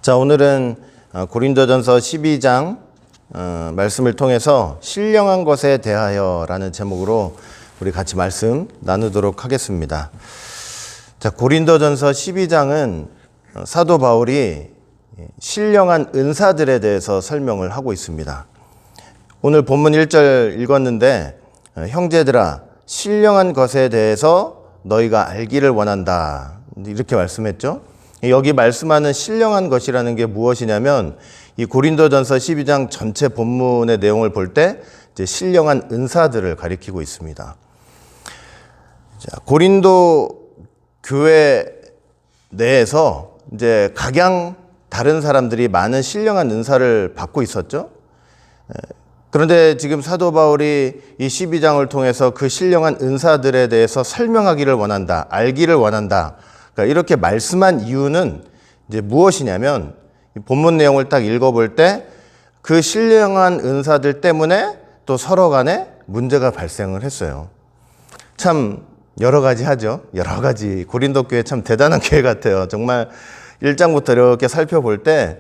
자, 오늘은 고린도전서 12장 말씀을 통해서 신령한 것에 대하여라는 제목으로 우리 같이 말씀 나누도록 하겠습니다. 자, 고린도전서 12장은 사도 바울이 신령한 은사들에 대해서 설명을 하고 있습니다. 오늘 본문 1절 읽었는데 형제들아 신령한 것에 대해서 너희가 알기를 원한다 이렇게 말씀했죠. 여기 말씀하는 신령한 것이라는 게 무엇이냐면 이 고린도전서 12장 전체 본문의 내용을 볼 때 이제 신령한 은사들을 가리키고 있습니다. 자, 고린도 교회 내에서 이제 각양 다른 사람들이 많은 신령한 은사를 받고 있었죠. 그런데 지금 사도 바울이 이 12장을 통해서 그 신령한 은사들에 대해서 설명하기를 원한다, 알기를 원한다. 그러니까 이렇게 말씀한 이유는 이제 무엇이냐면 본문 내용을 딱 읽어볼 때 그 신령한 은사들 때문에 또 서로 간에 문제가 발생을 했어요. 참 여러 가지 하죠. 여러 가지. 고린도 교회 참 대단한 교회 같아요. 정말 1장부터 이렇게 살펴볼 때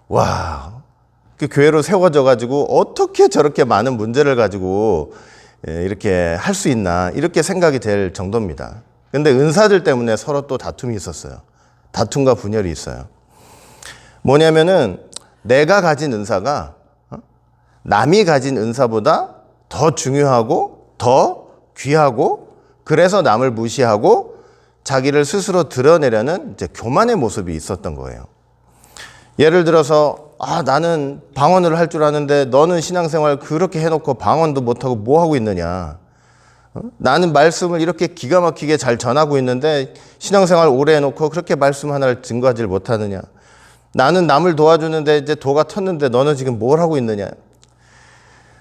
와, 그 교회로 세워져 가지고 어떻게 저렇게 많은 문제를 가지고 이렇게 할 수 있나 이렇게 생각이 될 정도입니다. 근데 은사들 때문에 서로 또 다툼이 있었어요. 다툼과 분열이 있어요. 뭐냐면은 내가 가진 은사가 남이 가진 은사보다 더 중요하고 더 귀하고 그래서 남을 무시하고 자기를 스스로 드러내려는 이제 교만의 모습이 있었던 거예요. 예를 들어서 나는 방언을 할 줄 아는데 너는 신앙생활 그렇게 해놓고 방언도 못하고 뭐 하고 있느냐. 나는 말씀을 이렇게 기가 막히게 잘 전하고 있는데 신앙생활 오래 해놓고 그렇게 말씀 하나를 증거하지 못하느냐. 나는 남을 도와주는데 이제 도가 텄는데 너는 지금 뭘 하고 있느냐.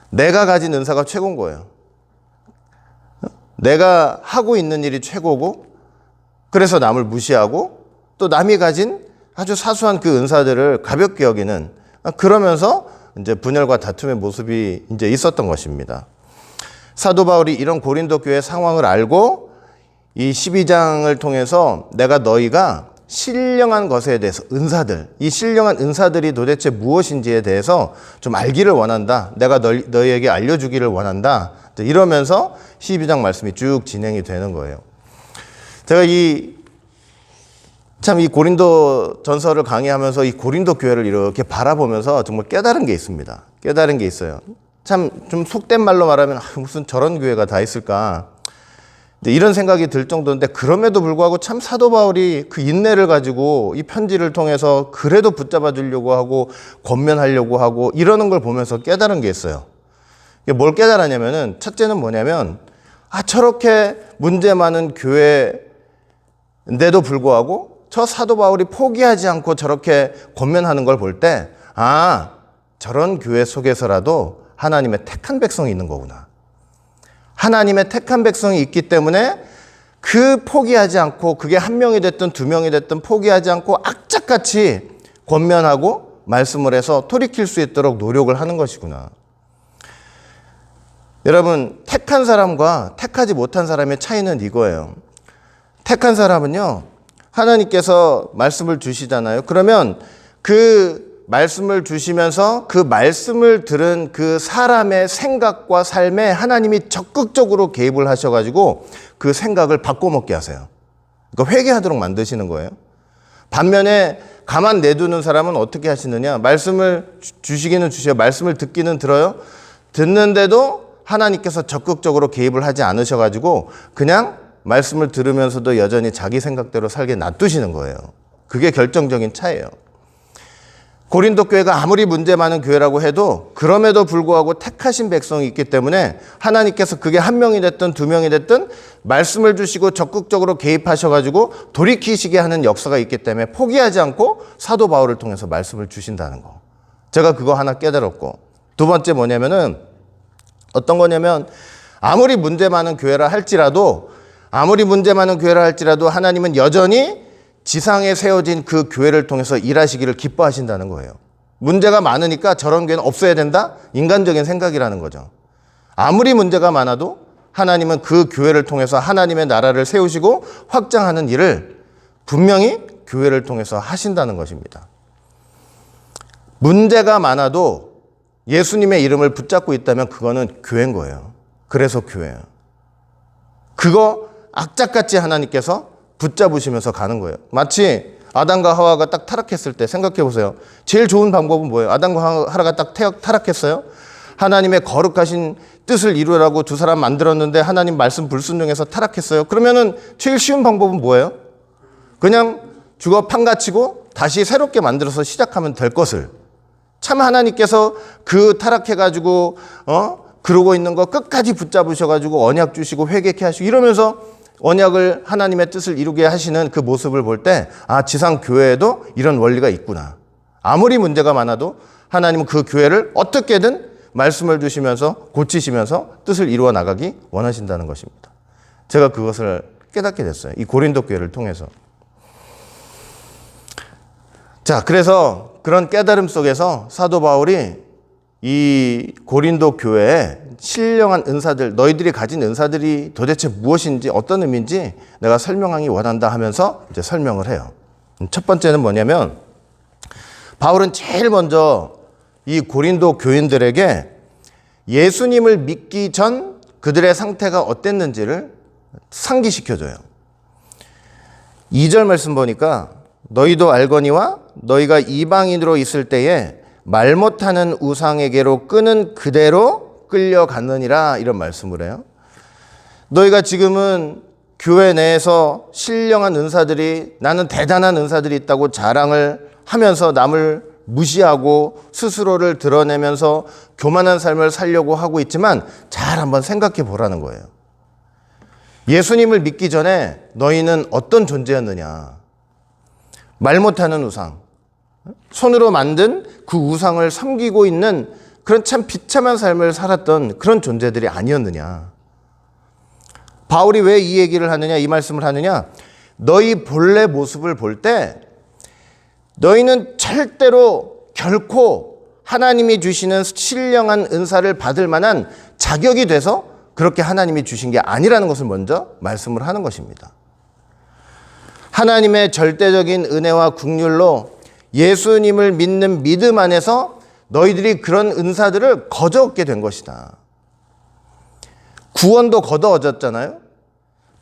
내가 가진 은사가 최고인 거예요. 내가 하고 있는 일이 최고고 그래서 남을 무시하고 또 남이 가진 아주 사소한 그 은사들을 가볍게 여기는 그러면서 이제 분열과 다툼의 모습이 이제 있었던 것입니다. 사도 바울이 이런 고린도 교회 상황을 알고 이 12장을 통해서 내가 너희가 신령한 것에 대해서 은사들, 이 신령한 은사들이 도대체 무엇인지에 대해서 좀 알기를 원한다. 내가 너희에게 알려주기를 원한다. 이러면서 12장 말씀이 쭉 진행이 되는 거예요. 제가 이 고린도 전서를 강의하면서 이 고린도 교회를 이렇게 바라보면서 정말 깨달은 게 있습니다. 깨달은 게 있어요. 참 좀 속된 말로 말하면 무슨 저런 교회가 다 있을까 이런 생각이 들 정도인데 그럼에도 불구하고 참 사도 바울이 그 인내를 가지고 이 편지를 통해서 그래도 붙잡아 주려고 하고 권면하려고 하고 이러는 걸 보면서 깨달은 게 있어요. 뭘 깨달았냐면은 첫째는 뭐냐면 저렇게 문제 많은 교회인데도 불구하고 저 사도 바울이 포기하지 않고 저렇게 권면하는 걸 볼 때 저런 교회 속에서라도 하나님의 택한 백성이 있는 거구나. 하나님의 택한 백성이 있기 때문에 그 포기하지 않고 그게 한 명이 됐든 두 명이 됐든 포기하지 않고 악착같이 권면하고 말씀을 해서 돌이킬 수 있도록 노력을 하는 것이구나. 여러분, 택한 사람과 택하지 못한 사람의 차이는 이거예요. 택한 사람은요, 하나님께서 말씀을 주시잖아요. 그러면 그 말씀을 주시면서 그 말씀을 들은 그 사람의 생각과 삶에 하나님이 적극적으로 개입을 하셔가지고 그 생각을 바꿔먹게 하세요. 그러니까 회개하도록 만드시는 거예요. 반면에 가만 내두는 사람은 어떻게 하시느냐. 말씀을 주시기는 주셔요. 말씀을 듣기는 들어요. 듣는데도 하나님께서 적극적으로 개입을 하지 않으셔가지고 그냥 말씀을 들으면서도 여전히 자기 생각대로 살게 놔두시는 거예요. 그게 결정적인 차이예요. 고린도 교회가 아무리 문제 많은 교회라고 해도 그럼에도 불구하고 택하신 백성이 있기 때문에 하나님께서 그게 한 명이 됐든 두 명이 됐든 말씀을 주시고 적극적으로 개입하셔가지고 돌이키시게 하는 역사가 있기 때문에 포기하지 않고 사도 바울을 통해서 말씀을 주신다는 거. 제가 그거 하나 깨달았고 두 번째 뭐냐면은 어떤 거냐면 아무리 문제 많은 교회라 할지라도 하나님은 여전히 지상에 세워진 그 교회를 통해서 일하시기를 기뻐하신다는 거예요. 문제가 많으니까 저런 교회는 없어야 된다? 인간적인 생각이라는 거죠. 아무리 문제가 많아도 하나님은 그 교회를 통해서 하나님의 나라를 세우시고 확장하는 일을 분명히 교회를 통해서 하신다는 것입니다. 문제가 많아도 예수님의 이름을 붙잡고 있다면 그거는 교회인 거예요. 그래서 교회예요. 그거 악착같이 하나님께서 붙잡으시면서 가는 거예요. 마치 아담과 하와가 딱 타락했을 때 생각해 보세요. 제일 좋은 방법은 뭐예요? 아담과 하와가 딱 타락했어요. 하나님의 거룩하신 뜻을 이루라고 두 사람 만들었는데 하나님 말씀 불순종해서 타락했어요. 그러면은 제일 쉬운 방법은 뭐예요? 그냥 죽어 판가치고 다시 새롭게 만들어서 시작하면 될 것을, 참 하나님께서 그 타락해가지고 그러고 있는 거 끝까지 붙잡으셔가지고 언약 주시고 회개케 하시고 이러면서 언약을, 하나님의 뜻을 이루게 하시는 그 모습을 볼 때, 아, 지상 교회에도 이런 원리가 있구나. 아무리 문제가 많아도 하나님은 그 교회를 어떻게든 말씀을 주시면서 고치시면서 뜻을 이루어 나가기 원하신다는 것입니다. 제가 그것을 깨닫게 됐어요. 이 고린도 교회를 통해서. 자, 그래서 그런 깨달음 속에서 사도 바울이 이 고린도 교회에 신령한 은사들, 너희들이 가진 은사들이 도대체 무엇인지, 어떤 의미인지 내가 설명하기 원한다 하면서 이제 설명을 해요. 첫 번째는 뭐냐면, 바울은 제일 먼저 이 고린도 교인들에게 예수님을 믿기 전 그들의 상태가 어땠는지를 상기시켜줘요. 2절 말씀 보니까 너희도 알거니와 너희가 이방인으로 있을 때에 말 못하는 우상에게로 끄는 그대로 끌려갔느니라, 이런 말씀을 해요. 너희가 지금은 교회 내에서 신령한 은사들이, 나는 대단한 은사들이 있다고 자랑을 하면서 남을 무시하고 스스로를 드러내면서 교만한 삶을 살려고 하고 있지만 잘 한번 생각해 보라는 거예요. 예수님을 믿기 전에 너희는 어떤 존재였느냐. 말 못하는 우상, 손으로 만든 그 우상을 섬기고 있는 그런 참 비참한 삶을 살았던 그런 존재들이 아니었느냐. 바울이 왜 이 얘기를 하느냐, 이 말씀을 하느냐. 너희 본래 모습을 볼 때 너희는 절대로 결코 하나님이 주시는 신령한 은사를 받을 만한 자격이 돼서 그렇게 하나님이 주신 게 아니라는 것을 먼저 말씀을 하는 것입니다. 하나님의 절대적인 은혜와 긍휼로 예수님을 믿는 믿음 안에서 너희들이 그런 은사들을 거저 얻게 된 것이다. 구원도 거저 얻었잖아요.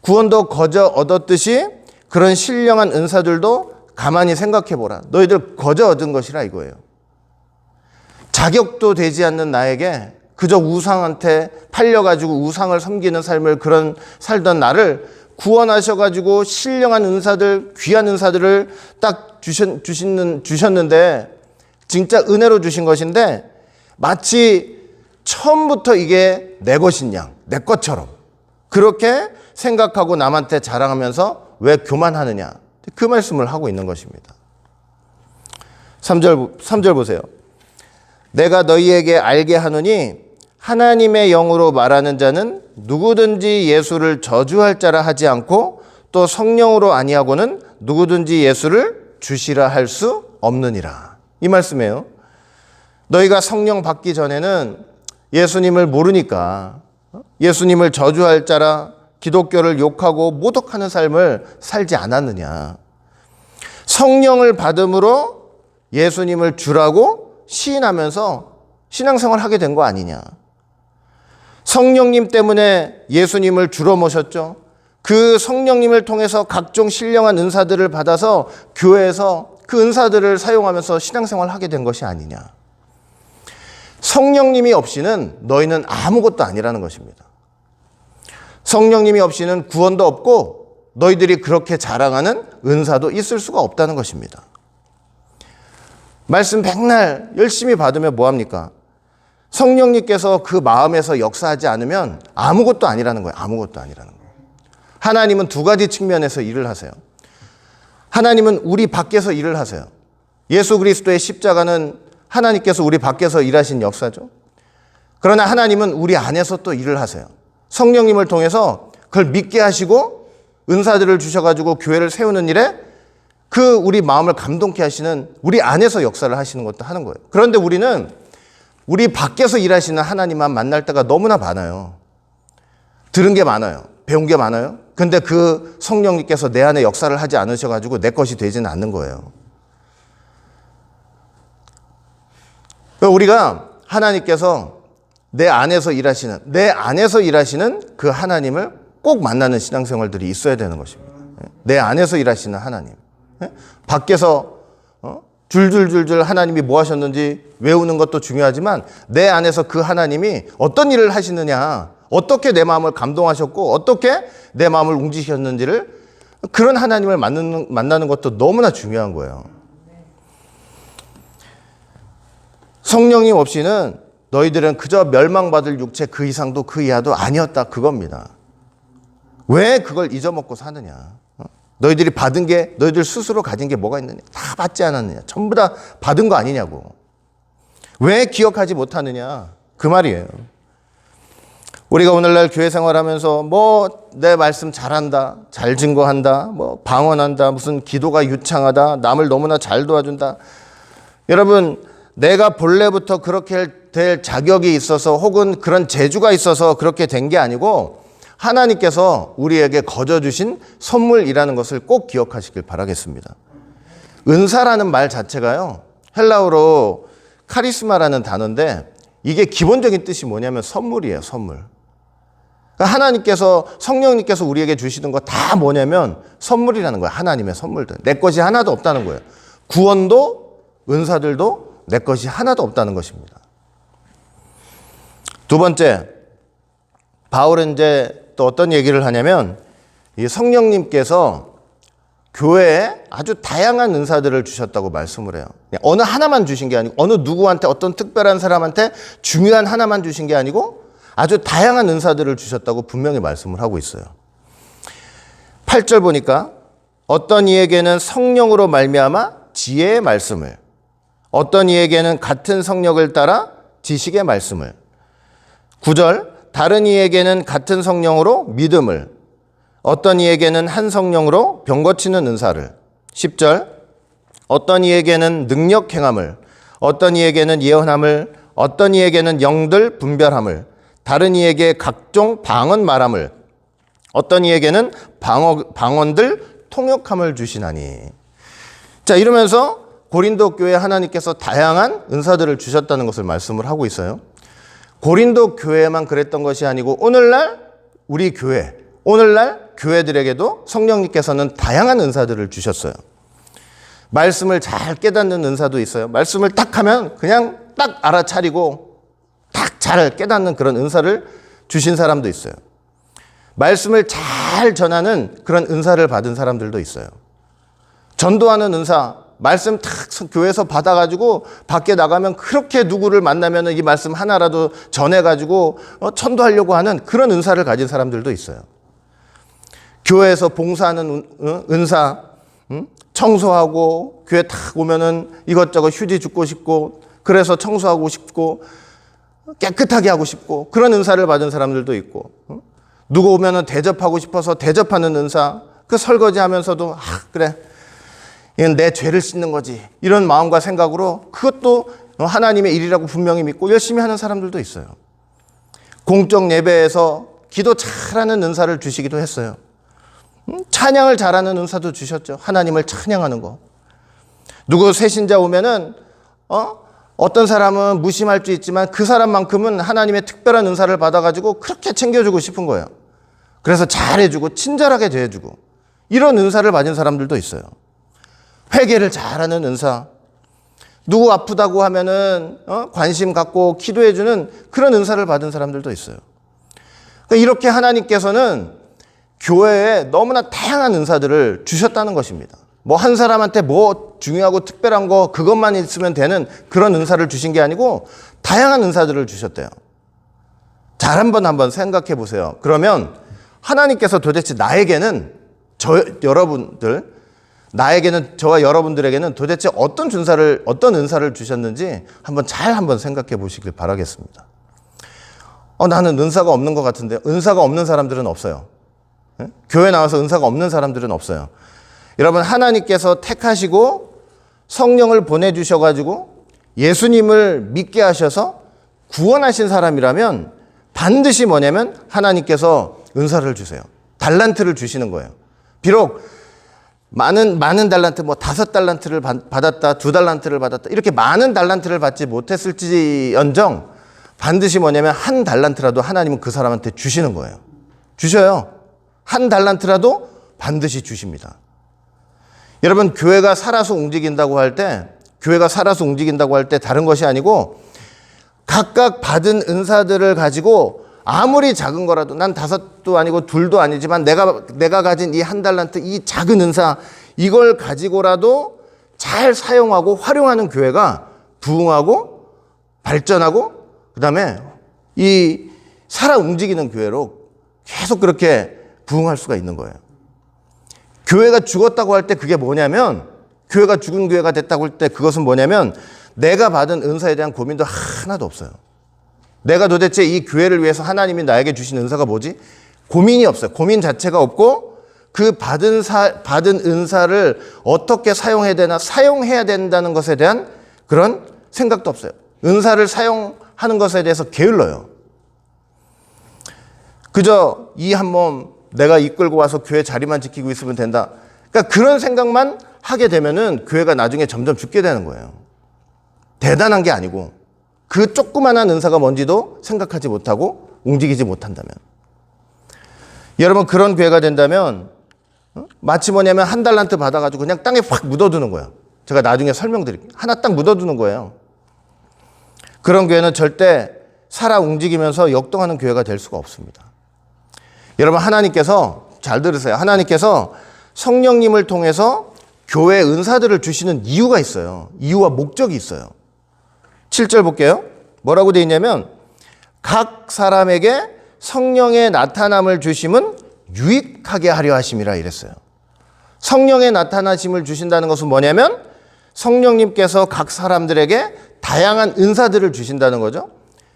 구원도 거저 얻었듯이 그런 신령한 은사들도 가만히 생각해 보라. 너희들 거저 얻은 것이라 이거예요. 자격도 되지 않는 나에게 그저 우상한테 팔려가지고 우상을 섬기는 삶을 그런 살던 나를 구원하셔가지고 신령한 은사들, 귀한 은사들을 딱 주셨는데 진짜 은혜로 주신 것인데 마치 처음부터 이게 내 것인 양, 내 것처럼 그렇게 생각하고 남한테 자랑하면서 왜 교만하느냐, 그 말씀을 하고 있는 것입니다. 3절 보세요. 내가 너희에게 알게 하노니 하나님의 영으로 말하는 자는 누구든지 예수를 저주할 자라 하지 않고 또 성령으로 아니하고는 누구든지 예수를 주시라 할 수 없느니라. 이 말씀이에요. 너희가 성령 받기 전에는 예수님을 모르니까 예수님을 저주할 자라, 기독교를 욕하고 모독하는 삶을 살지 않았느냐. 성령을 받음으로 예수님을 주라고 시인하면서 신앙생활 하게 된 거 아니냐. 성령님 때문에 예수님을 주로 모셨죠. 그 성령님을 통해서 각종 신령한 은사들을 받아서 교회에서 그 은사들을 사용하면서 신앙생활 하게 된 것이 아니냐. 성령님이 없이는 너희는 아무것도 아니라는 것입니다. 성령님이 없이는 구원도 없고 너희들이 그렇게 자랑하는 은사도 있을 수가 없다는 것입니다. 말씀 백날 열심히 받으면 뭐합니까? 성령님께서 그 마음에서 역사하지 않으면 아무것도 아니라는 거예요. 아무것도 아니라는 거예요. 하나님은 두 가지 측면에서 일을 하세요. 하나님은 우리 밖에서 일을 하세요. 예수 그리스도의 십자가는 하나님께서 우리 밖에서 일하신 역사죠. 그러나 하나님은 우리 안에서 또 일을 하세요. 성령님을 통해서 그걸 믿게 하시고 은사들을 주셔가지고 교회를 세우는 일에 그 우리 마음을 감동케 하시는 우리 안에서 역사를 하시는 것도 하는 거예요. 그런데 우리는 우리 밖에서 일하시는 하나님만 만날 때가 너무나 많아요. 들은 게 많아요. 배운 게 많아요. 근데 그 성령님께서 내 안에 역사를 하지 않으셔가지고 내 것이 되지는 않는 거예요. 우리가 하나님께서 내 안에서 일하시는 그 하나님을 꼭 만나는 신앙생활들이 있어야 되는 것입니다. 내 안에서 일하시는 하나님. 밖에서 줄줄줄줄 하나님이 뭐 하셨는지 외우는 것도 중요하지만 만내 안에서 그 하나님이 어떤 일을 하시느냐, 어떻게 내 마음을 감동하셨고 어떻게 내 마음을 움직이셨는지를, 그런 하나님을 만나는 것도 너무나 중요한 거예요. 성령님 없이는 너희들은 그저 멸망받을 육체 그 이상도 그 이하도 아니었다, 그겁니다. 왜 그걸 잊어먹고 사느냐? 너희들이 받은 게, 너희들 스스로 가진 게 뭐가 있느냐? 다 받지 않았느냐? 전부 다 받은 거 아니냐고. 왜 기억하지 못하느냐? 그 말이에요. 우리가 오늘날 교회 생활하면서 뭐 내 말씀 잘한다, 잘 증거한다, 뭐 방언한다, 무슨 기도가 유창하다, 남을 너무나 잘 도와준다. 여러분, 내가 본래부터 그렇게 될 자격이 있어서 혹은 그런 재주가 있어서 그렇게 된 게 아니고 하나님께서 우리에게 거저 주신 선물이라는 것을 꼭 기억하시길 바라겠습니다. 은사라는 말 자체가요, 헬라어로 카리스마라는 단어인데 이게 기본적인 뜻이 뭐냐면 선물이에요, 선물. 그러니까 하나님께서, 성령님께서 우리에게 주시는 거 다 뭐냐면 선물이라는 거예요. 하나님의 선물들. 내 것이 하나도 없다는 거예요. 구원도 은사들도 내 것이 하나도 없다는 것입니다. 두 번째, 바울은 이제 또 어떤 얘기를 하냐면 이 성령님께서 교회에 아주 다양한 은사들을 주셨다고 말씀을 해요. 어느 하나만 주신 게 아니고, 어느 누구한테, 어떤 특별한 사람한테 중요한 하나만 주신 게 아니고 아주 다양한 은사들을 주셨다고 분명히 말씀을 하고 있어요. 8절 보니까 어떤 이에게는 성령으로 말미암아 지혜의 말씀을, 어떤 이에게는 같은 성령을 따라 지식의 말씀을, 9절 다른 이에게는 같은 성령으로 믿음을, 어떤 이에게는 한 성령으로 병 고치는 은사를, 10절 어떤 이에게는 능력 행함을, 어떤 이에게는 예언함을, 어떤 이에게는 영들 분별함을, 다른 이에게 각종 방언 말함을, 어떤 이에게는 방언들 통역함을 주시나니. 자, 이러면서 고린도 교회에 하나님께서 다양한 은사들을 주셨다는 것을 말씀을 하고 있어요. 고린도 교회만 그랬던 것이 아니고 오늘날 우리 교회, 오늘날 교회들에게도 성령님께서는 다양한 은사들을 주셨어요. 말씀을 잘 깨닫는 은사도 있어요. 말씀을 딱 하면 그냥 딱 알아차리고 딱 잘 깨닫는 그런 은사를 주신 사람도 있어요. 말씀을 잘 전하는 그런 은사를 받은 사람들도 있어요. 전도하는 은사, 말씀 탁 교회에서 받아가지고 밖에 나가면 그렇게 누구를 만나면 이 말씀 하나라도 전해가지고 전도하려고 하는 그런 은사를 가진 사람들도 있어요. 교회에서 봉사하는 은사, 청소하고 교회 탁 오면은 이것저것 휴지 줍고 싶고 그래서 청소하고 싶고 깨끗하게 하고 싶고 그런 은사를 받은 사람들도 있고, 누구 오면은 대접하고 싶어서 대접하는 은사, 그 설거지 하면서도 그래 이건 내 죄를 씻는 거지, 이런 마음과 생각으로 그것도 하나님의 일이라고 분명히 믿고 열심히 하는 사람들도 있어요. 공적 예배에서 기도 잘하는 은사를 주시기도 했어요. 찬양을 잘하는 은사도 주셨죠. 하나님을 찬양하는 거. 누구 새신자 오면은 어떤 사람은 무심할 수 있지만 그 사람만큼은 하나님의 특별한 은사를 받아가지고 그렇게 챙겨주고 싶은 거예요. 그래서 잘해주고 친절하게 대해주고 이런 은사를 받은 사람들도 있어요. 회개를 잘하는 은사, 누구 아프다고 하면은 관심 갖고 기도해주는 그런 은사를 받은 사람들도 있어요. 그러니까 이렇게 하나님께서는 교회에 너무나 다양한 은사들을 주셨다는 것입니다. 뭐 한 사람한테 뭐 중요하고 특별한 거 그것만 있으면 되는 그런 은사를 주신 게 아니고 다양한 은사들을 주셨대요. 잘 한번 생각해 보세요. 그러면 하나님께서 도대체 나에게는 저와 여러분들에게는 도대체 어떤 은사를 주셨는지 한번 생각해 보시길 바라겠습니다. 나는 은사가 없는 것 같은데, 은사가 없는 사람들은 없어요. 교회 나와서 은사가 없는 사람들은 없어요. 여러분, 하나님께서 택하시고 성령을 보내주셔가지고 예수님을 믿게 하셔서 구원하신 사람이라면 반드시 뭐냐면 하나님께서 은사를 주세요. 달란트를 주시는 거예요. 비록 많은 달란트, 뭐 5달란트를 받았다, 2달란트를 받았다, 이렇게 많은 달란트를 받지 못했을지언정 반드시 뭐냐면 1달란트라도 하나님은 그 사람한테 주시는 거예요. 주셔요. 1달란트라도 반드시 주십니다. 여러분, 교회가 살아서 움직인다고 할 때 다른 것이 아니고 각각 받은 은사들을 가지고 아무리 작은 거라도, 난 5도 아니고 2도 아니지만 내가 가진 이 1달란트, 이 작은 은사, 이걸 가지고라도 잘 사용하고 활용하는 교회가 부흥하고 발전하고 그다음에 이 살아 움직이는 교회로 계속 그렇게 부흥할 수가 있는 거예요. 교회가 죽었다고 할 때 그게 뭐냐면, 교회가 죽은 교회가 됐다고 할 때 그것은 뭐냐면 내가 받은 은사에 대한 고민도 하나도 없어요. 내가 도대체 이 교회를 위해서 하나님이 나에게 주신 은사가 뭐지? 고민이 없어요. 고민 자체가 없고 그 받은 은사를 어떻게 사용해야 되나, 사용해야 된다는 것에 대한 그런 생각도 없어요. 은사를 사용하는 것에 대해서 게을러요. 그저 이 한 몸 내가 이끌고 와서 교회 자리만 지키고 있으면 된다. 그러니까 그런 생각만 하게 되면은 교회가 나중에 점점 죽게 되는 거예요. 대단한 게 아니고 그 조그만한 은사가 뭔지도 생각하지 못하고 움직이지 못한다면, 여러분 그런 교회가 된다면 마치 뭐냐면 1달란트 받아가지고 그냥 땅에 확 묻어두는 거예요. 제가 나중에 설명드릴게요. 하나 딱 묻어두는 거예요. 그런 교회는 절대 살아 움직이면서 역동하는 교회가 될 수가 없습니다. 여러분, 하나님께서 잘 들으세요. 하나님께서 성령님을 통해서 교회 은사들을 주시는 이유가 있어요. 이유와 목적이 있어요. 7절 볼게요. 뭐라고 되어 있냐면 각 사람에게 성령의 나타남을 주심은 유익하게 하려 하심이라 이랬어요. 성령의 나타나심을 주신다는 것은 뭐냐면 성령님께서 각 사람들에게 다양한 은사들을 주신다는 거죠.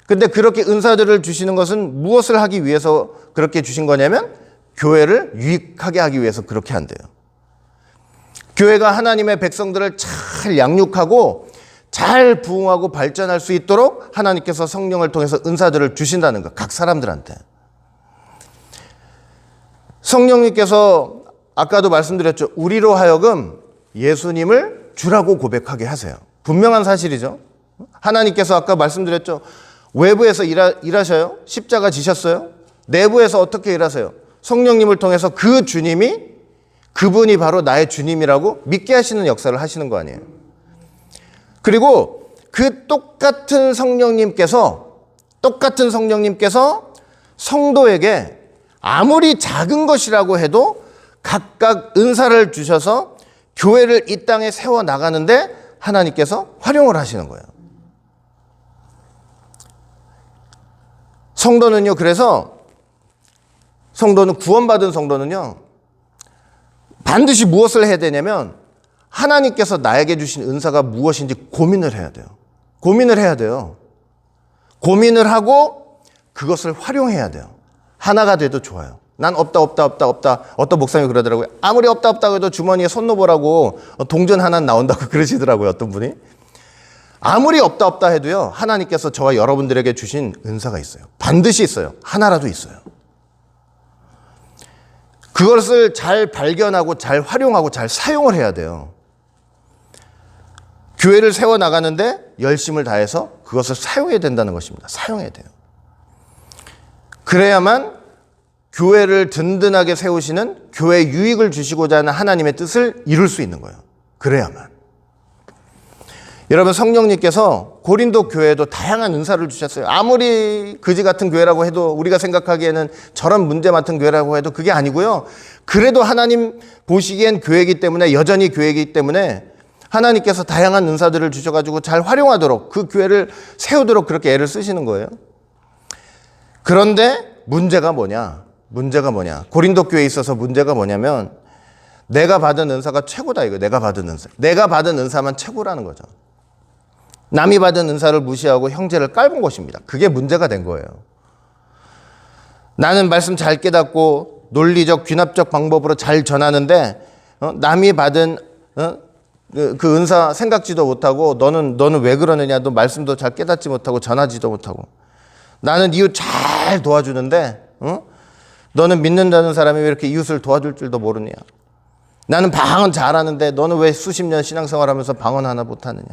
근데 그렇게 은사들을 주시는 것은 무엇을 하기 위해서 그렇게 주신 거냐면 교회를 유익하게 하기 위해서 그렇게 한대요. 교회가 하나님의 백성들을 잘 양육하고 잘 부흥하고 발전할 수 있도록 하나님께서 성령을 통해서 은사들을 주신다는 것, 각 사람들한테. 성령님께서 아까도 말씀드렸죠. 우리로 하여금 예수님을 주라고 고백하게 하세요. 분명한 사실이죠. 하나님께서 아까 말씀드렸죠. 외부에서 일하셔요. 십자가 지셨어요. 내부에서 어떻게 일하세요? 성령님을 통해서 그 주님이, 그분이 바로 나의 주님이라고 믿게 하시는 역사를 하시는 거 아니에요. 그리고 그 똑같은 성령님께서 성도에게 아무리 작은 것이라고 해도 각각 은사를 주셔서 교회를 이 땅에 세워나가는데 하나님께서 활용을 하시는 거예요. 성도는요, 그래서 성도는, 구원받은 성도는요, 반드시 무엇을 해야 되냐면 하나님께서 나에게 주신 은사가 무엇인지 고민을 해야 돼요. 고민을 해야 돼요. 고민을 하고 그것을 활용해야 돼요. 하나가 돼도 좋아요. 난 없다. 어떤 목사님이 그러더라고요. 아무리 없다고 해도 주머니에 손 넣어보라고 동전 하나 나온다고 그러시더라고요. 어떤 분이. 아무리 없다 해도요, 하나님께서 저와 여러분들에게 주신 은사가 있어요. 반드시 있어요. 하나라도 있어요. 그것을 잘 발견하고 잘 활용하고 잘 사용을 해야 돼요. 교회를 세워나가는데 열심을 다해서 그것을 사용해야 된다는 것입니다. 사용해야 돼요. 그래야만 교회를 든든하게 세우시는, 교회 유익을 주시고자 하는 하나님의 뜻을 이룰 수 있는 거예요. 그래야만. 여러분, 성령님께서 고린도 교회에도 다양한 은사를 주셨어요. 아무리 그지 같은 교회라고 해도, 우리가 생각하기에는 저런 문제 맡은 교회라고 해도 그게 아니고요. 그래도 하나님 보시기엔 교회이기 때문에, 여전히 교회이기 때문에 하나님께서 다양한 은사들을 주셔가지고 잘 활용하도록, 그 교회를 세우도록 그렇게 애를 쓰시는 거예요. 그런데 문제가 뭐냐? 고린도 교회에 있어서 문제가 뭐냐면 내가 받은 은사가 최고다 이거. 내가 받은 은사만 최고라는 거죠. 남이 받은 은사를 무시하고 형제를 깔본 것입니다. 그게 문제가 된 거예요. 나는 말씀 잘 깨닫고 논리적 귀납적 방법으로 잘 전하는데 남이 받은 그 은사 생각지도 못하고 너는 왜 그러느냐, 너 말씀도 잘 깨닫지 못하고 전하지도 못하고, 나는 이웃 잘 도와주는데 너는 믿는다는 사람이 왜 이렇게 이웃을 도와줄 줄도 모르냐, 나는 방언 잘하는데 너는 왜 수십 년 신앙생활하면서 방언 하나 못하느냐.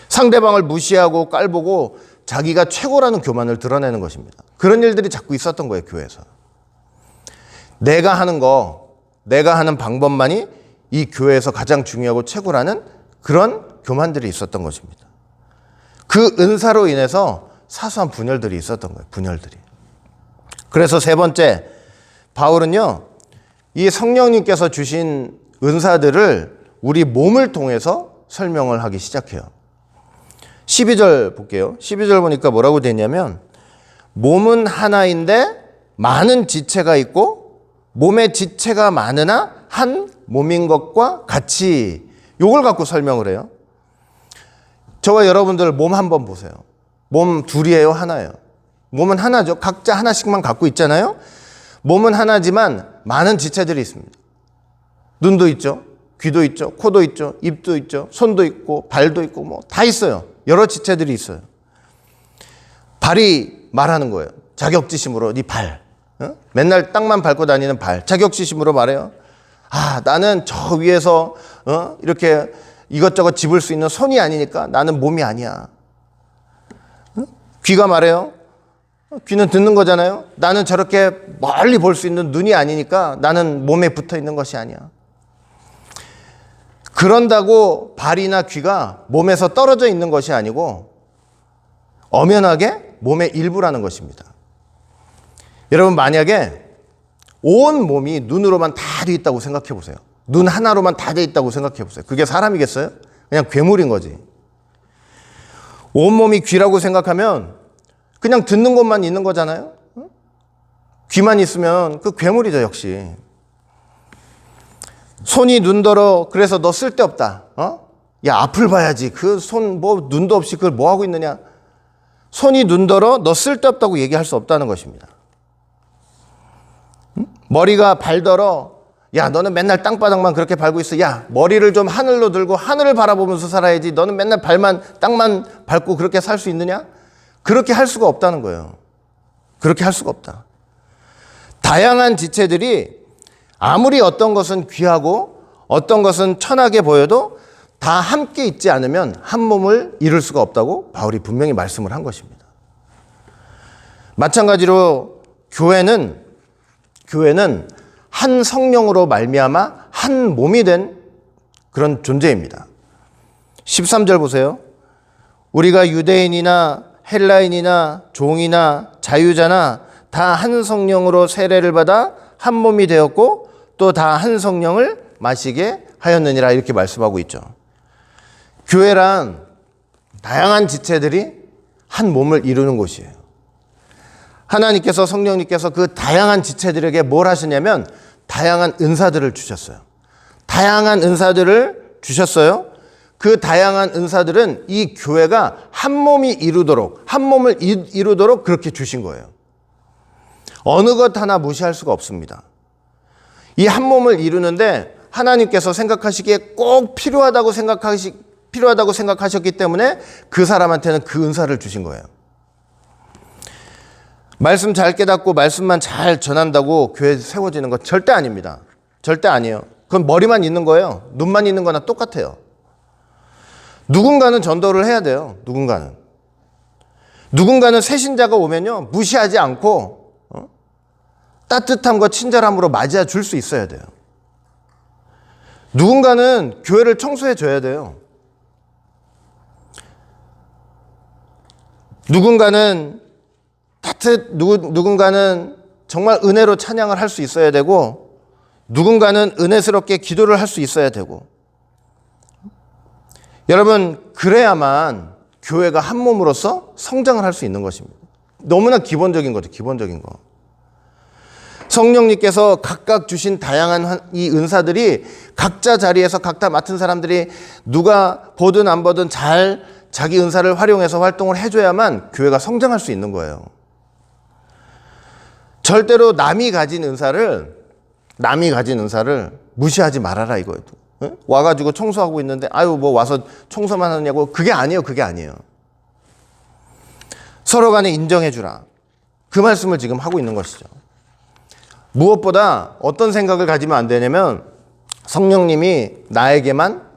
상대방을 무시하고 깔보고 자기가 최고라는 교만을 드러내는 것입니다. 그런 일들이 자꾸 있었던 거예요, 교회에서. 내가 하는 거, 내가 하는 방법만이 이 교회에서 가장 중요하고 최고라는 그런 교만들이 있었던 것입니다. 그 은사로 인해서 사소한 분열들이 있었던 거예요, 분열들이. 그래서 세 번째, 바울은요, 이 성령님께서 주신 은사들을 우리 몸을 통해서 설명을 하기 시작해요. 12절 볼게요. 12절 보니까 뭐라고 되냐면, 몸은 하나인데 많은 지체가 있고 몸의 지체가 많으나 한 몸인 것과 같이, 요걸 갖고 설명을 해요. 저와 여러분들 몸 한번 보세요. 몸 둘이에요, 하나예요? 몸은 하나죠. 각자 하나씩만 갖고 있잖아요. 몸은 하나지만 많은 지체들이 있습니다. 눈도 있죠. 귀도 있죠. 코도 있죠. 입도 있죠. 손도 있고 발도 있고 뭐 다 있어요. 여러 지체들이 있어요. 발이 말하는 거예요. 자격지심으로 네 발. 맨날 땅만 밟고 다니는 발. 자격지심으로 말해요. 아, 나는 저 위에서 이렇게 이것저것 집을 수 있는 손이 아니니까 나는 몸이 아니야. 귀가 말해요. 귀는 듣는 거잖아요. 나는 저렇게 멀리 볼 수 있는 눈이 아니니까 나는 몸에 붙어 있는 것이 아니야. 그런다고 발이나 귀가 몸에서 떨어져 있는 것이 아니고 엄연하게 몸의 일부라는 것입니다. 여러분, 만약에 온 몸이 눈으로만 다 돼 있다고 생각해 보세요. 눈 하나로만 다 돼 있다고 생각해 보세요. 그게 사람이겠어요? 그냥 괴물인 거지. 온몸이 귀라고 생각하면 그냥 듣는 것만 있는 거잖아요. 귀만 있으면 그 괴물이죠, 역시. 손이 눈더러 그래서 너 쓸데없다. 야, 앞을 봐야지. 그 손 뭐 눈도 없이 그걸 뭐 하고 있느냐. 손이 눈더러 너 쓸데없다고 얘기할 수 없다는 것입니다. 머리가 발더러 야, 너는 맨날 땅바닥만 그렇게 밟고 있어. 야, 머리를 좀 하늘로 들고 하늘을 바라보면서 살아야지. 너는 맨날 발만 땅만 밟고 그렇게 살 수 있느냐? 그렇게 할 수가 없다는 거예요. 그렇게 할 수가 없다. 다양한 지체들이 아무리 어떤 것은 귀하고 어떤 것은 천하게 보여도 다 함께 있지 않으면 한 몸을 이룰 수가 없다고 바울이 분명히 말씀을 한 것입니다. 마찬가지로 교회는 한 성령으로 말미암아 한 몸이 된 그런 존재입니다. 13절 보세요. 우리가 유대인이나 헬라인이나 종이나 자유자나 다 한 성령으로 세례를 받아 한 몸이 되었고 또 다 한 성령을 마시게 하였느니라, 이렇게 말씀하고 있죠. 교회란 다양한 지체들이 한 몸을 이루는 곳이에요. 하나님께서, 성령님께서 그 다양한 지체들에게 뭘 하시냐면 다양한 은사들을 주셨어요. 다양한 은사들을 주셨어요. 그 다양한 은사들은 이 교회가 한 몸이 이루도록, 한 몸을 이루도록 그렇게 주신 거예요. 어느 것 하나 무시할 수가 없습니다. 이 한 몸을 이루는데 하나님께서 생각하시기에 꼭 필요하다고 생각하셨기 때문에 그 사람한테는 그 은사를 주신 거예요. 말씀 잘 깨닫고 말씀만 잘 전한다고 교회 세워지는 거 절대 아닙니다. 절대 아니에요. 그건 머리만 있는 거예요. 눈만 있는 거나 똑같아요. 누군가는 전도를 해야 돼요. 누군가는 새신자가 오면요, 무시하지 않고 따뜻함과 친절함으로 맞아 줄 수 있어야 돼요. 누군가는 교회를 청소해 줘야 돼요. 누군가는 누군가는 정말 은혜로 찬양을 할 수 있어야 되고, 누군가는 은혜스럽게 기도를 할 수 있어야 되고. 여러분, 그래야만 교회가 한 몸으로서 성장을 할 수 있는 것입니다. 너무나 기본적인 거죠, 기본적인 거. 성령님께서 각각 주신 다양한 이 은사들이 각자 자리에서 각자 맡은 사람들이 누가 보든 안 보든 잘 자기 은사를 활용해서 활동을 해줘야만 교회가 성장할 수 있는 거예요. 절대로 남이 가진 은사를 무시하지 말아라, 이거예요. 와가지고 청소하고 있는데 아유 뭐 와서 청소만 하느냐고. 그게 아니에요. 서로 간에 인정해 주라, 그 말씀을 지금 하고 있는 것이죠. 무엇보다 어떤 생각을 가지면 안 되냐면, 성령님이 나에게만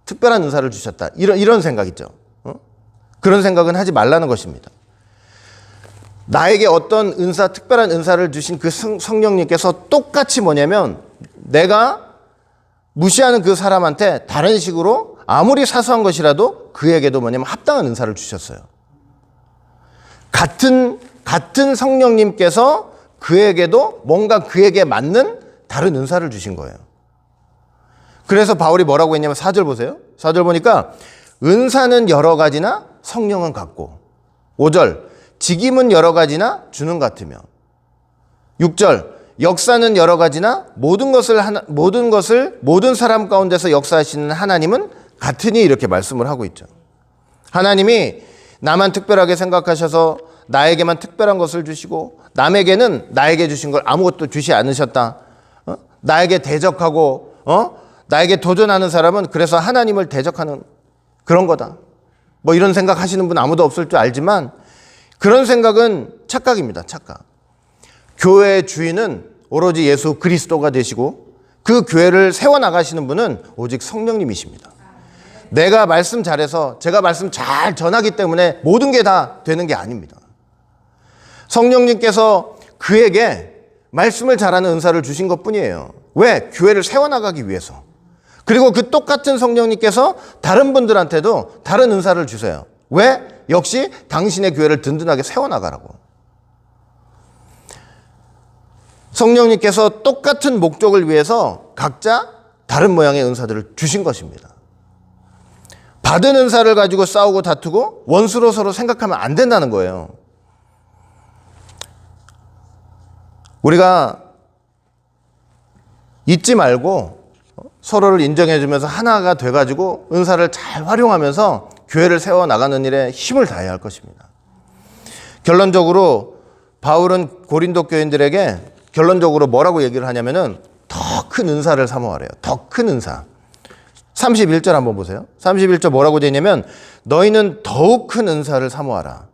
특별한 은사를 주셨다. 이런 생각 있죠. 그런 생각은 하지 말라는 것입니다. 나에게 어떤 은사, 특별한 은사를 주신 그 성령님께서 똑같이 뭐냐면 내가 무시하는 그 사람한테 다른 식으로 아무리 사소한 것이라도 그에게도 뭐냐면 합당한 은사를 주셨어요. 같은 성령님께서 그에게도 뭔가 그에게 맞는 다른 은사를 주신 거예요. 그래서 바울이 뭐라고 했냐면 4절 보세요. 4절 보니까 은사는 여러 가지나 성령은 같고 5절 직임은 여러 가지나 주는 같으며 6절 역사는 여러 가지나 모든 사람 가운데서 역사하시는 하나님은 같으니 이렇게 말씀을 하고 있죠. 하나님이 나만 특별하게 생각하셔서 나에게만 특별한 것을 주시고 남에게는 나에게 주신 걸 아무것도 주시 않으셨다. 나에게 대적하고 나에게 도전하는 사람은 그래서 하나님을 대적하는 그런 거다. 뭐 이런 생각 하시는 분 아무도 없을 줄 알지만 그런 생각은 착각입니다. 착각. 교회의 주인은 오로지 예수 그리스도가 되시고 그 교회를 세워나가시는 분은 오직 성령님이십니다. 내가 말씀 잘해서 제가 말씀 잘 전하기 때문에 모든 게 다 되는 게 아닙니다. 성령님께서 그에게 말씀을 잘하는 은사를 주신 것뿐이에요. 왜? 교회를 세워나가기 위해서. 그리고 그 똑같은 성령님께서 다른 분들한테도 다른 은사를 주세요. 왜? 역시 당신의 교회를 든든하게 세워나가라고. 성령님께서 똑같은 목적을 위해서 각자 다른 모양의 은사들을 주신 것입니다. 받은 은사를 가지고 싸우고 다투고 원수로 서로 생각하면 안 된다는 거예요. 우리가 잊지 말고 서로를 인정해주면서 하나가 돼가지고 은사를 잘 활용하면서 교회를 세워나가는 일에 힘을 다해야 할 것입니다. 결론적으로 바울은 고린도 교인들에게 결론적으로 뭐라고 얘기를 하냐면은 더 큰 은사를 사모하래요. 더 큰 은사. 31절 한번 보세요. 31절 뭐라고 되어 있냐면 너희는 더욱 큰 은사를 사모하라.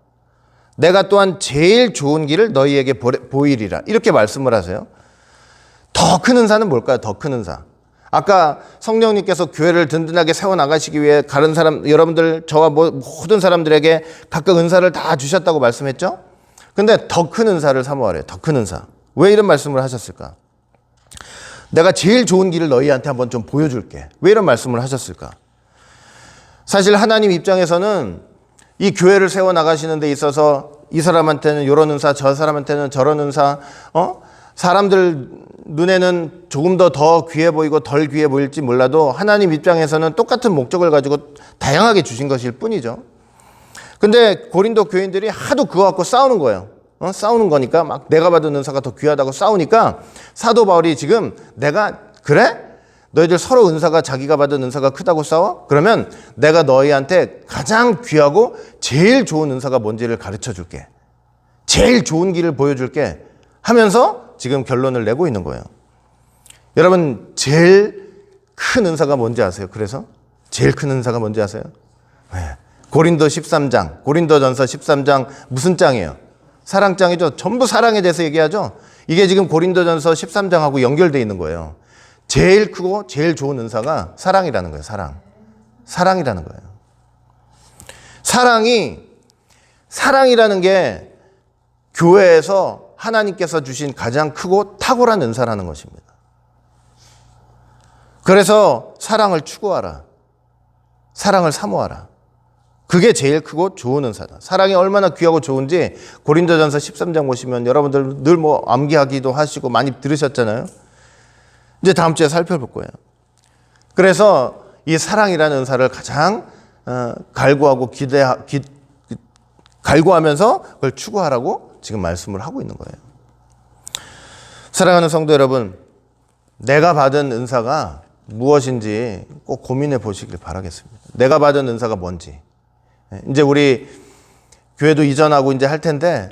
내가 또한 제일 좋은 길을 너희에게 보이리라. 이렇게 말씀을 하세요. 더 큰 은사는 뭘까요? 더 큰 은사. 아까 성령님께서 교회를 든든하게 세워나가시기 위해 다른 사람, 여러분들, 저와 모든 사람들에게 각각 은사를 다 주셨다고 말씀했죠? 근데 더 큰 은사를 사모하래요. 더 큰 은사. 왜 이런 말씀을 하셨을까? 내가 제일 좋은 길을 너희한테 한번 좀 보여줄게. 왜 이런 말씀을 하셨을까? 사실 하나님 입장에서는 이 교회를 세워나가시는 데 있어서 이 사람한테는 이런 은사, 저 사람한테는 저런 은사, 사람들 눈에는 조금 더 귀해 보이고 덜 귀해 보일지 몰라도 하나님 입장에서는 똑같은 목적을 가지고 다양하게 주신 것일 뿐이죠. 근데 고린도 교인들이 하도 그거 갖고 싸우는 거예요. 싸우는 거니까 막 내가 받은 은사가 더 귀하다고 싸우니까 사도 바울이 지금 내가 그래? 너희들 서로 은사가 자기가 받은 은사가 크다고 싸워? 그러면 내가 너희한테 가장 귀하고 제일 좋은 은사가 뭔지를 가르쳐 줄게. 제일 좋은 길을 보여줄게 하면서 지금 결론을 내고 있는 거예요. 여러분 제일 큰 은사가 뭔지 아세요? 그래서 제일 큰 은사가 뭔지 아세요? 네. 고린도전서 13장 무슨 장이에요? 사랑장이죠. 전부 사랑에 대해서 얘기하죠. 이게 지금 고린도전서 13장하고 연결되어 있는 거예요. 제일 크고 제일 좋은 은사가 사랑이라는 거예요. 사랑이라는 거예요. 사랑이라는 게 교회에서 하나님께서 주신 가장 크고 탁월한 은사라는 것입니다. 그래서 사랑을 추구하라. 사랑을 사모하라. 그게 제일 크고 좋은 은사다. 사랑이 얼마나 귀하고 좋은지 고린도전서 13장 보시면 여러분들 늘 암기하기도 하시고 많이 들으셨잖아요. 이제 다음 주에 살펴볼 거예요. 그래서 이 사랑이라는 은사를 가장 갈구하고 갈구하면서 그걸 추구하라고 지금 말씀을 하고 있는 거예요. 사랑하는 성도 여러분, 내가 받은 은사가 무엇인지 꼭 고민해 보시길 바라겠습니다. 내가 받은 은사가 뭔지. 이제 우리 교회도 이전하고 이제 할 텐데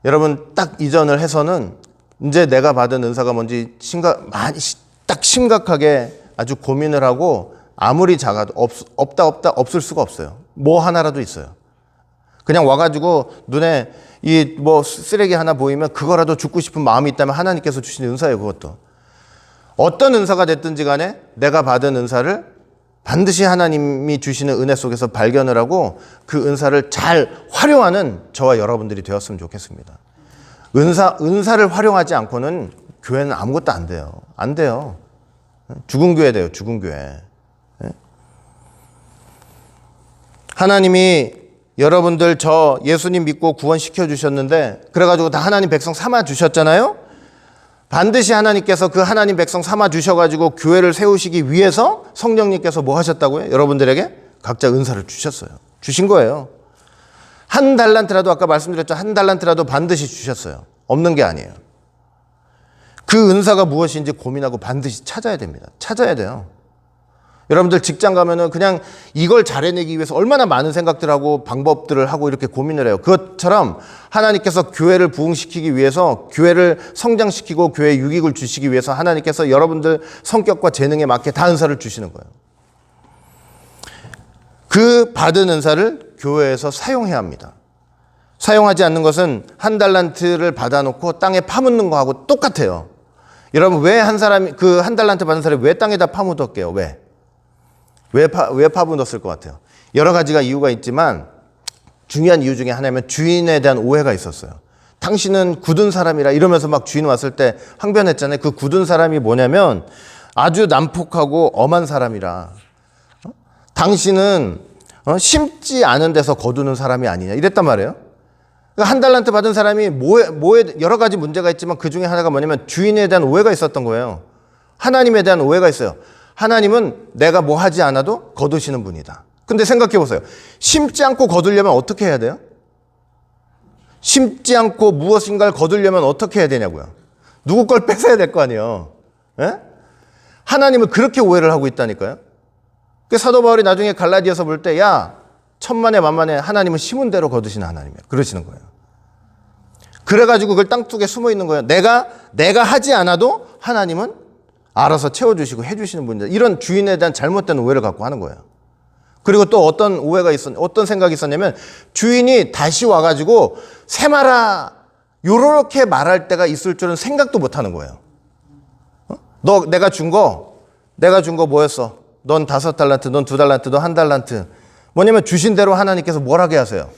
여러분 딱 이전을 해서는 이제 내가 받은 은사가 뭔지 딱 심각하게 아주 고민을 하고 아무리 작아도 없을 수가 없어요. 뭐 하나라도 있어요. 그냥 와가지고 눈에 쓰레기 하나 보이면 그거라도 줍고 싶은 마음이 있다면 하나님께서 주신 은사예요. 그것도 어떤 은사가 됐든지 간에 내가 받은 은사를 반드시 하나님이 주시는 은혜 속에서 발견을 하고 그 은사를 잘 활용하는 저와 여러분들이 되었으면 좋겠습니다. 은사를 활용하지 않고는 교회는 아무것도 안 돼요. 안 돼요. 죽은 교회 돼요. 죽은 교회. 하나님이 여러분들 저 예수님 믿고 구원시켜 주셨는데 그래가지고 다 하나님 백성 삼아 주셨잖아요. 반드시 하나님께서 그 하나님 백성 삼아 주셔가지고 교회를 세우시기 위해서 성령님께서 뭐 하셨다고요? 여러분들에게 각자 은사를 주셨어요. 주신 거예요. 한 달란트라도 아까 말씀드렸죠. 한 달란트라도 반드시 주셨어요. 없는 게 아니에요. 그 은사가 무엇인지 고민하고 반드시 찾아야 됩니다. 찾아야 돼요. 여러분들 직장 가면은 그냥 이걸 잘해내기 위해서 얼마나 많은 생각들하고 방법들을 하고 이렇게 고민을 해요. 그것처럼 하나님께서 교회를 부흥시키기 위해서 교회를 성장시키고 교회에 유익을 주시기 위해서 하나님께서 여러분들 성격과 재능에 맞게 다 은사를 주시는 거예요. 그 받은 은사를 교회에서 사용해야 합니다. 사용하지 않는 것은 한 달란트를 받아놓고 땅에 파묻는 거하고 똑같아요. 여러분 왜 한 사람이 그 한 달란트 받은 사람이 왜 땅에다 파묻었게요? 왜 파묻었을 것 같아요? 여러 가지가 이유가 있지만 중요한 이유 중에 하나면 주인에 대한 오해가 있었어요. 당신은 굳은 사람이라 이러면서 막 주인 왔을 때 항변했잖아요. 그 굳은 사람이 뭐냐면 아주 난폭하고 엄한 사람이라. 당신은 심지 않은 데서 거두는 사람이 아니냐 이랬단 말이에요. 한 달란트 받은 사람이 뭐에 여러 가지 문제가 있지만 그 중에 하나가 뭐냐면 주인에 대한 오해가 있었던 거예요. 하나님에 대한 오해가 있어요. 하나님은 내가 뭐 하지 않아도 거두시는 분이다. 근데 생각해 보세요. 심지 않고 거두려면 어떻게 해야 돼요? 심지 않고 무엇인가를 거두려면 어떻게 해야 되냐고요. 누구 걸 뺏어야 될 거 아니에요. 예? 하나님은 그렇게 오해를 하고 있다니까요. 그 사도 바울이 나중에 갈라디아서 볼 때 야 천만에 만만에 하나님은 심은 대로 거두시는 하나님이야. 그러시는 거예요. 그래가지고 그걸 땅속에 숨어 있는 거예요. 내가 하지 않아도 하나님은 알아서 채워주시고 해주시는 분이다. 이런 주인에 대한 잘못된 오해를 갖고 하는 거예요. 그리고 또 어떤 생각이 있었냐면 주인이 다시 와가지고 세마라 요렇게 말할 때가 있을 줄은 생각도 못 하는 거예요. 내가 준 거 뭐였어? 넌 5달란트, 넌 2달란트, 넌 1달란트. 뭐냐면 주신 대로 하나님께서 뭘 하게 하세요?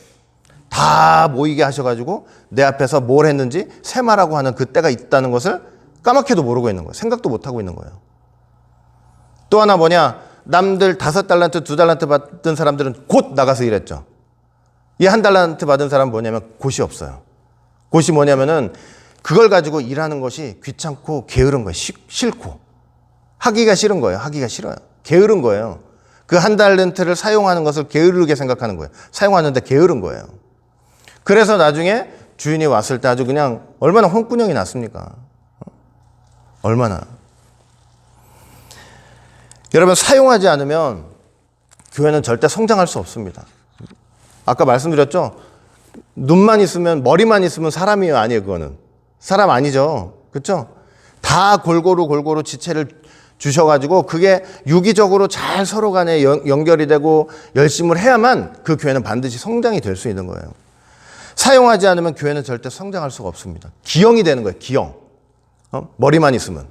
다 모이게 하셔가지고 내 앞에서 뭘 했는지 세마라고 하는 그 때가 있다는 것을 까맣게도 모르고 있는 거예요. 생각도 못 하고 있는 거예요. 또 하나 뭐냐? 남들 5달란트, 2달란트 받은 사람들은 곧 나가서 일했죠. 이 1달란트 받은 사람은 뭐냐면 곳이 없어요. 곳이 뭐냐면은 그걸 가지고 일하는 것이 귀찮고 게으른 거예요. 싫고. 하기가 싫은 거예요. 하기가 싫어요. 게으른 거예요. 그 1달란트를 사용하는 것을 게으르게 생각하는 거예요. 사용하는데 게으른 거예요. 그래서 나중에 주인이 왔을 때 아주 그냥 얼마나 혼꾸녕이 났습니까? 얼마나. 여러분 사용하지 않으면 교회는 절대 성장할 수 없습니다. 아까 말씀드렸죠? 눈만 있으면 머리만 있으면 사람이 아니에요. 그거는 사람 아니죠. 그렇죠? 다 골고루 지체를 주셔가지고 그게 유기적으로 잘 서로 간에 연결이 되고 열심을 해야만 그 교회는 반드시 성장이 될 수 있는 거예요. 사용하지 않으면 교회는 절대 성장할 수가 없습니다. 기형이 되는 거예요. 기형. 머리만 있으면.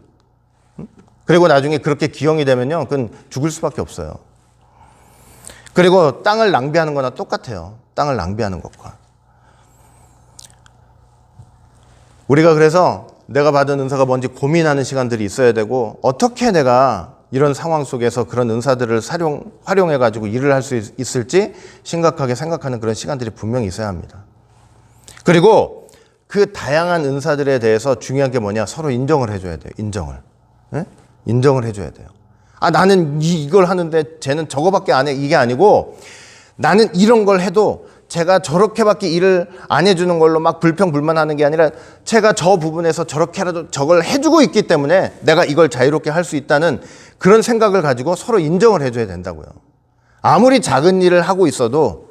그리고 나중에 그렇게 기형이 되면요, 그건 죽을 수밖에 없어요. 그리고 땅을 낭비하는 거나 똑같아요. 땅을 낭비하는 것과. 우리가 그래서 내가 받은 은사가 뭔지 고민하는 시간들이 있어야 되고, 어떻게 내가 이런 상황 속에서 그런 은사들을 활용해가지고 일을 할 수 있을지 심각하게 생각하는 그런 시간들이 분명히 있어야 합니다. 그리고 그 다양한 은사들에 대해서 중요한 게 뭐냐? 서로 인정을 해줘야 돼요. 인정을 해줘야 돼요. 나는 이걸 하는데 쟤는 저거밖에 안 해. 이게 아니고 나는 이런 걸 해도 제가 저렇게밖에 일을 안 해주는 걸로 막 불평불만하는 게 아니라 제가 저 부분에서 저렇게라도 저걸 해주고 있기 때문에 내가 이걸 자유롭게 할 수 있다는 그런 생각을 가지고 서로 인정을 해줘야 된다고요. 아무리 작은 일을 하고 있어도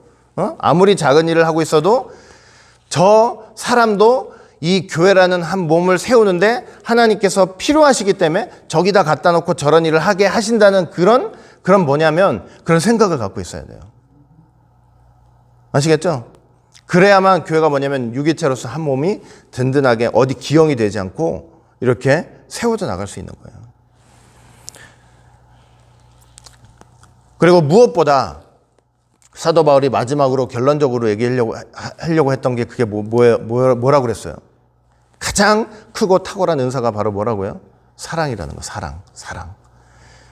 저 사람도 이 교회라는 한 몸을 세우는데 하나님께서 필요하시기 때문에 저기다 갖다 놓고 저런 일을 하게 하신다는 그런 뭐냐면 그런 생각을 갖고 있어야 돼요. 아시겠죠? 그래야만 교회가 뭐냐면 유기체로서 한 몸이 든든하게 어디 기형이 되지 않고 이렇게 세워져 나갈 수 있는 거예요. 그리고 무엇보다 사도 바울이 마지막으로 결론적으로 하려고 했던 게 그게 뭐라고 그랬어요? 가장 크고 탁월한 은사가 바로 뭐라고요? 사랑이라는 거. 사랑.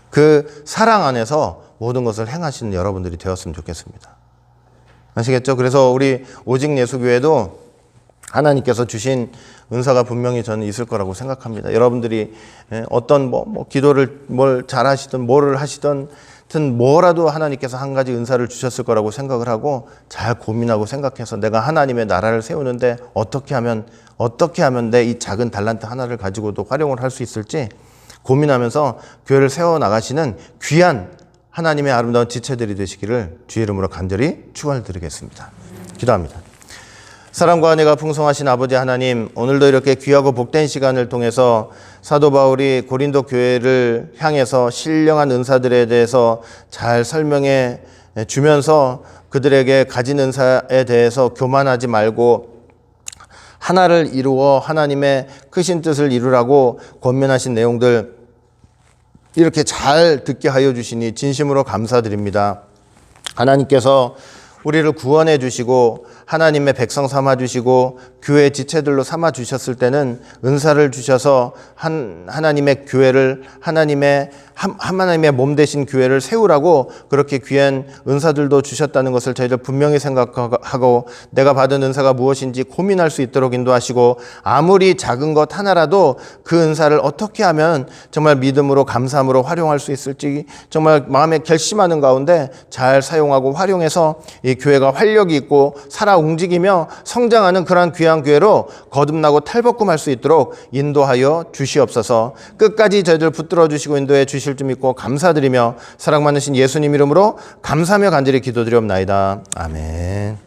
그 사랑 안에서 모든 것을 행하시는 여러분들이 되었으면 좋겠습니다. 아시겠죠? 그래서 우리 오직 예수교회도 하나님께서 주신 은사가 분명히 저는 있을 거라고 생각합니다. 여러분들이 어떤 기도를 뭘 잘하시든 뭐를 하시든 뭐라도 하나님께서 한 가지 은사를 주셨을 거라고 생각을 하고 잘 고민하고 생각해서 내가 하나님의 나라를 세우는데 어떻게 하면 내 이 작은 달란트 하나를 가지고도 활용을 할 수 있을지 고민하면서 교회를 세워나가시는 귀한 하나님의 아름다운 지체들이 되시기를 주의 이름으로 간절히 축원드리겠습니다. 기도합니다. 사랑과 은혜가 풍성하신 아버지 하나님, 오늘도 이렇게 귀하고 복된 시간을 통해서 사도 바울이 고린도 교회를 향해서 신령한 은사들에 대해서 잘 설명해 주면서 그들에게 가진 은사에 대해서 교만하지 말고 하나를 이루어 하나님의 크신 뜻을 이루라고 권면하신 내용들 이렇게 잘 듣게 하여 주시니 진심으로 감사드립니다. 하나님께서 우리를 구원해 주시고 하나님의 백성 삼아 주시고 교회 지체들로 삼아 주셨을 때는 은사를 주셔서 하나님의 교회를 하나님의 몸 되신 교회를 세우라고 그렇게 귀한 은사들도 주셨다는 것을 저희들 분명히 생각하고 내가 받은 은사가 무엇인지 고민할 수 있도록 인도하시고 아무리 작은 것 하나라도 그 은사를 어떻게 하면 정말 믿음으로 감사함으로 활용할 수 있을지 정말 마음에 결심하는 가운데 잘 사용하고 활용해서 이 교회가 활력이 있고 살아 움직이며 성장하는 그러한 귀한 교회로 거듭나고 탈복음할 수 있도록 인도하여 주시옵소서. 끝까지 저희들 붙들어 주시고 인도해 주실 줄 믿고 감사드리며 사랑 많으신 예수님 이름으로 감사하며 간절히 기도드리옵나이다. 아멘.